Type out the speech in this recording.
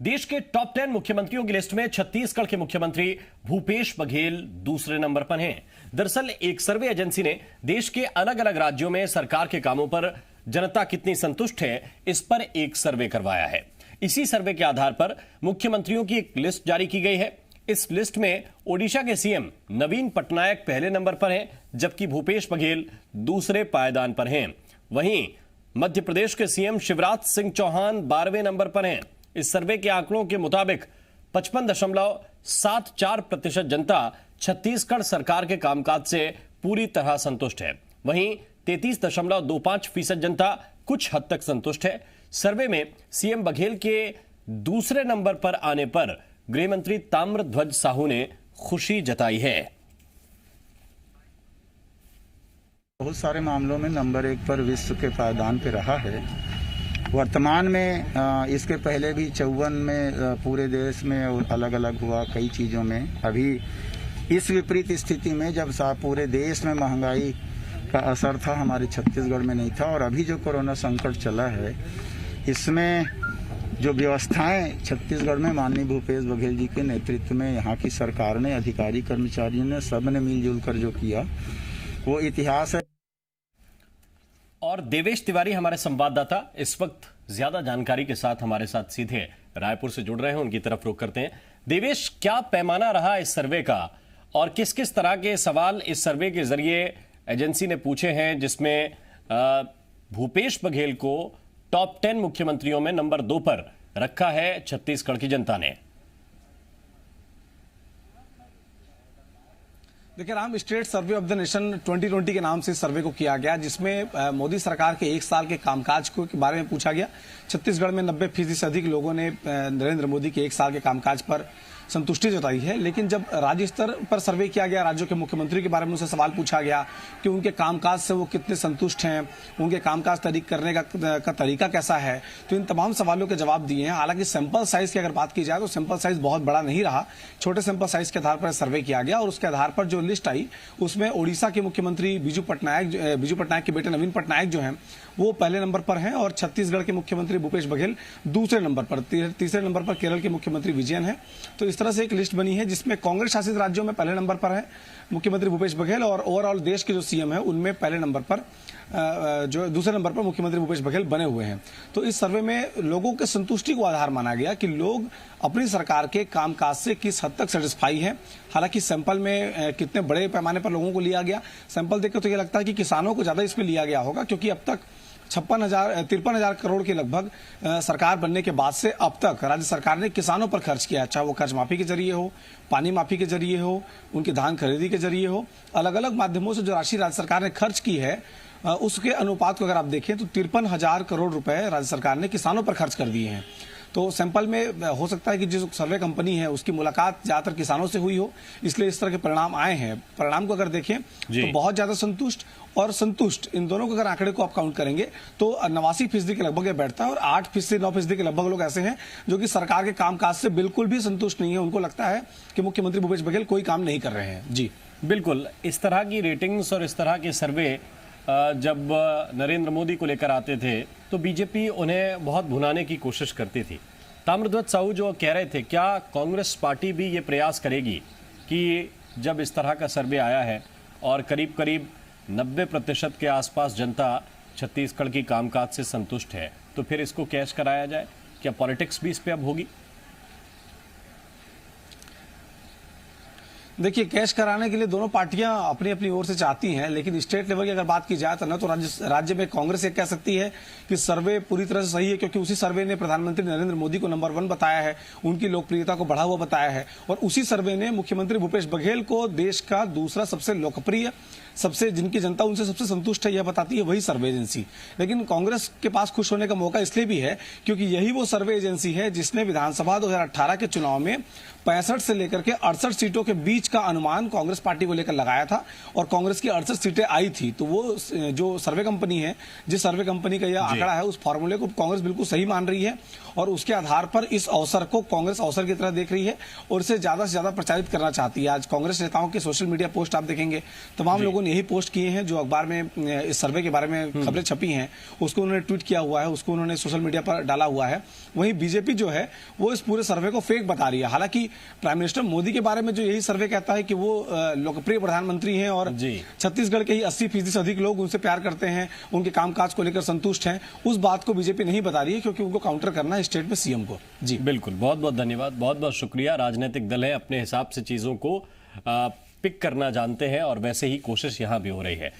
देश के टॉप 10 मुख्यमंत्रियों की लिस्ट में छत्तीसगढ़ के मुख्यमंत्री भूपेश बघेल दूसरे नंबर पर हैं। दरअसल एक सर्वे एजेंसी ने देश के अलग अलग राज्यों में सरकार के कामों पर जनता कितनी संतुष्ट है, इस पर एक सर्वे करवाया है। इसी सर्वे के आधार पर मुख्यमंत्रियों की एक लिस्ट जारी की गई है। इस लिस्ट में ओडिशा के सीएम नवीन पटनायक पहले नंबर पर हैं, जबकि भूपेश बघेल दूसरे पायदान पर हैं। वहीं मध्य प्रदेश के सीएम शिवराज सिंह चौहान 12वें नंबर पर हैं। इस सर्वे के आंकड़ों के मुताबिक 55.74% जनता छत्तीसगढ़ सरकार के कामकाज से पूरी तरह संतुष्ट है। वहीं 33.25% जनता कुछ हद तक संतुष्ट है। सर्वे में सीएम बघेल के दूसरे नंबर पर आने पर गृह मंत्री ताम्रध्वज साहू ने खुशी जताई है। बहुत सारे मामलों में नंबर 1 पर विश्व के पायदान पे रहा है। वर्तमान में इसके पहले भी 54 में पूरे देश में और अलग अलग हुआ कई चीज़ों में। अभी इस विपरीत स्थिति में जब पूरे देश में महंगाई का असर था, हमारे छत्तीसगढ़ में नहीं था। और अभी जो कोरोना संकट चला है, इसमें जो व्यवस्थाएं छत्तीसगढ़ में माननीय भूपेश बघेल जी के नेतृत्व में यहाँ की सरकार ने, अधिकारी कर्मचारियों ने, सब ने मिलजुल कर जो किया, वो इतिहास है। और देवेश तिवारी हमारे संवाददाता इस वक्त ज्यादा जानकारी के साथ हमारे साथ सीधे रायपुर से जुड़ रहे हैं, उनकी तरफ रुख करते हैं। देवेश, क्या पैमाना रहा इस सर्वे का और किस किस तरह के सवाल इस सर्वे के जरिए एजेंसी ने पूछे हैं, जिसमें भूपेश बघेल को टॉप 10 मुख्यमंत्रियों में नंबर 2 पर रखा है छत्तीसगढ़ की जनता ने? देखिए Ram, state survey of the nation 2020 के नाम से सर्वे को किया गया, जिसमें मोदी सरकार के 1 साल के कामकाज को के बारे में पूछा गया। छत्तीसगढ़ में 90% से अधिक लोगों ने नरेंद्र मोदी के 1 साल के कामकाज पर संतुष्टि जताई है। लेकिन जब राज्य स्तर पर सर्वे किया गया, राज्यों के मुख्यमंत्री के बारे में उनसे सवाल पूछा गया कि उनके कामकाज से वो कितने संतुष्ट हैं, उनके कामकाज करने का तरीका कैसा है, तो इन तमाम सवालों के जवाब दिए हैं। हालांकि सैंपल साइज की अगर बात की जाए तो सैंपल साइज बहुत बड़ा नहीं रहा, छोटे सैंपल साइज के आधार पर सर्वे किया गया। और उसके आधार पर जो लिस्ट आई, उसमें ओडिशा के मुख्यमंत्री बिजू पटनायक के बेटे नवीन पटनायक जो हैं वो पहले नंबर पर हैं, और छत्तीसगढ़ के मुख्यमंत्री भूपेश बघेल दूसरे नंबर पर। तीसरे नंबर पर केरल के मुख्यमंत्री विजयन है। तो इस तरह से एक लिस्ट बनी है जिसमें कांग्रेस शासित राज्यों में पहले नंबर पर है मुख्यमंत्री भूपेश बघेल, और ओवरऑल देश के जो सीएम है उनमें पहले नंबर पर जो दूसरे नंबर पर मुख्यमंत्री भूपेश बघेल बने हुए हैं। तो इस सर्वे में लोगों के संतुष्टि को आधार माना गया कि लोग अपनी सरकार के कामकाज से किस हद तक सेटिस्फाई हैं। हालांकि सैंपल में कितने बड़े पैमाने पर लोगों को लिया गया, सैंपल देखकर तो ये लगता है कि किसानों को ज्यादा इसमें लिया गया होगा, क्योंकि अब तक 53,000 करोड़ के लगभग सरकार बनने के बाद से अब तक राज्य सरकार ने किसानों पर खर्च किया, चाहे वो कर्ज माफी के जरिए हो, पानी माफी के जरिए हो, उनकी धान खरीदी के जरिए हो, अलग अलग माध्यमों से जो राशि राज्य सरकार ने खर्च की है, उसके अनुपात को अगर आप देखें तो 53,000 करोड़ रुपए राज्य सरकार ने किसानों पर खर्च कर दिए हैं। तो सैंपल में हो सकता है कि जो सर्वे कंपनी है उसकी मुलाकात ज्यादातर किसानों से हुई हो, इसलिए इस तरह के परिणाम आए हैं। परिणाम को अगर देखें तो बहुत ज्यादा संतुष्ट और संतुष्ट, इन दोनों को अगर आंकड़े को आप काउंट करेंगे तो 89% के लगभग बैठता है, और 8% से 9% के लगभग लोग ऐसे हैं जो कि सरकार के कामकाज से बिल्कुल भी संतुष्ट नहीं है। उनको लगता है कि मुख्यमंत्री भूपेश बघेल कोई काम नहीं कर रहे हैं। जी बिल्कुल, इस तरह की रेटिंग्स और इस तरह के सर्वे जब नरेंद्र मोदी को लेकर आते थे तो बीजेपी उन्हें बहुत भुनाने की कोशिश करती थी। ताम्रध्वज साहू जो कह रहे थे, क्या कांग्रेस पार्टी भी ये प्रयास करेगी कि जब इस तरह का सर्वे आया है और करीब करीब 90% के आसपास जनता छत्तीसगढ़ की कामकाज से संतुष्ट है, तो फिर इसको कैश कराया जाए? क्या पॉलिटिक्स भी इस पे अब होगी? देखिए, कैश कराने के लिए दोनों पार्टियां अपनी अपनी ओर से चाहती हैं, लेकिन स्टेट लेवल की अगर बात की जाए तो न तो राज्य में कांग्रेस ये कह सकती है कि सर्वे पूरी तरह से सही है, क्योंकि उसी सर्वे ने प्रधानमंत्री नरेंद्र मोदी को नंबर 1 बताया है, उनकी लोकप्रियता को बढ़ा हुआ बताया है, और उसी सर्वे ने मुख्यमंत्री भूपेश बघेल को देश का दूसरा सबसे लोकप्रिय, सबसे जिनकी जनता उनसे सबसे संतुष्ट है, यह बताती है वही सर्वे एजेंसी। लेकिन कांग्रेस के पास खुश होने का मौका इसलिए भी है क्योंकि यही वो सर्वे एजेंसी है जिसने विधानसभा 2018 के चुनाव में 65 से लेकर के 68 सीटों के बीच इसका अनुमान कांग्रेस पार्टी को लेकर लगाया था और कांग्रेस की 68 सीटें आई थी। तो वो जो सर्वे कंपनी है, जिस सर्वे कंपनी का यह आंकड़ा है, उस फॉर्मूले को कांग्रेस बिल्कुल सही मान रही है और उसके आधार पर इस अवसर को कांग्रेस अवसर की तरह देख रही है और इसे ज्यादा से ज्यादा प्रचारित करना चाहती है। आज कांग्रेस नेताओं के सोशल मीडिया पोस्ट आप देखेंगे, तमाम लोगों ने यही पोस्ट किए हैं। जो अखबार में इस सर्वे के बारे में खबरें छपी हैं उसको उन्होंने ट्वीट किया हुआ है, उसको उन्होंने सोशल मीडिया पर डाला हुआ है। वहीं बीजेपी जो है वो इस पूरे सर्वे को फेक बता रही है। हालांकि प्राइम मिनिस्टर मोदी के बारे में जो यही सर्वे कहता है कि वो लोकप्रिय प्रधानमंत्री हैं और छत्तीसगढ़ के ही 80% से अधिक लोग उनसे प्यार करते हैं, उनके कामकाज को लेकर संतुष्ट हैं, उस बात को बीजेपी नहीं बता रही है क्योंकि उनको काउंटर करना है स्टेट में सीएम को। जी बिल्कुल, बहुत बहुत धन्यवाद, बहुत बहुत शुक्रिया। राजनीतिक दल है, अपने हिसाब से चीजों को पिक करना जानते हैं और वैसे ही कोशिश यहां भी हो रही है।